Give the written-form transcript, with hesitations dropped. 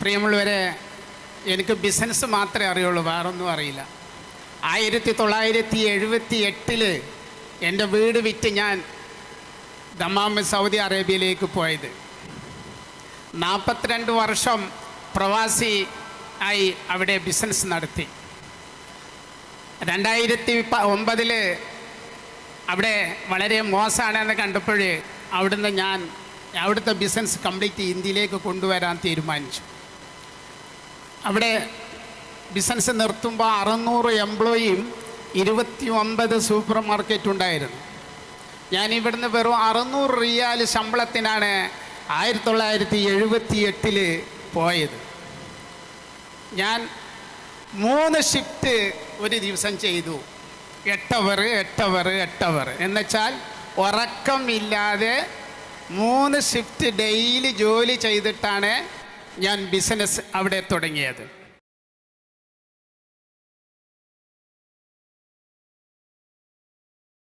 പ്രിയമുള്ളവരെ, എനിക്ക് ബിസിനസ് മാത്രമേ അറിയുള്ളൂ, വേറൊന്നും അറിയില്ല. 1978 എൻ്റെ വീട് വിറ്റ് ഞാൻ ദമാം സൗദി അറേബ്യയിലേക്ക് പോയത്. 42 വർഷം പ്രവാസി ആയി അവിടെ ബിസിനസ് നടത്തി. 2009 അവിടെ വളരെ മോശമാണെന്ന് കണ്ടപ്പോൾ അവിടുത്തെ ബിസിനസ് കംപ്ലീറ്റ് ഇന്ത്യയിലേക്ക് കൊണ്ടുവരാൻ തീരുമാനിച്ചു. അവിടെ ബിസിനസ് നിർത്തുമ്പോൾ 600 എംപ്ലോയിയും 29 സൂപ്പർ മാർക്കറ്റ് ഉണ്ടായിരുന്നു. ഞാനിവിടുന്ന് വെറും 600 റിയാൽ ശമ്പളത്തിനാണ് 1978 പോയത്. ഞാൻ 3 ഷിഫ്റ്റ് ഒരു ദിവസം ചെയ്തു. 8 അവർ എന്നുവെച്ചാൽ ഉറക്കമില്ലാതെ 3 ഷിഫ്റ്റ് ഡെയിലി ജോലി ചെയ്തിട്ടാണ് ഞാൻ ബിസിനസ് അവിടെ തുടങ്ങിയത്.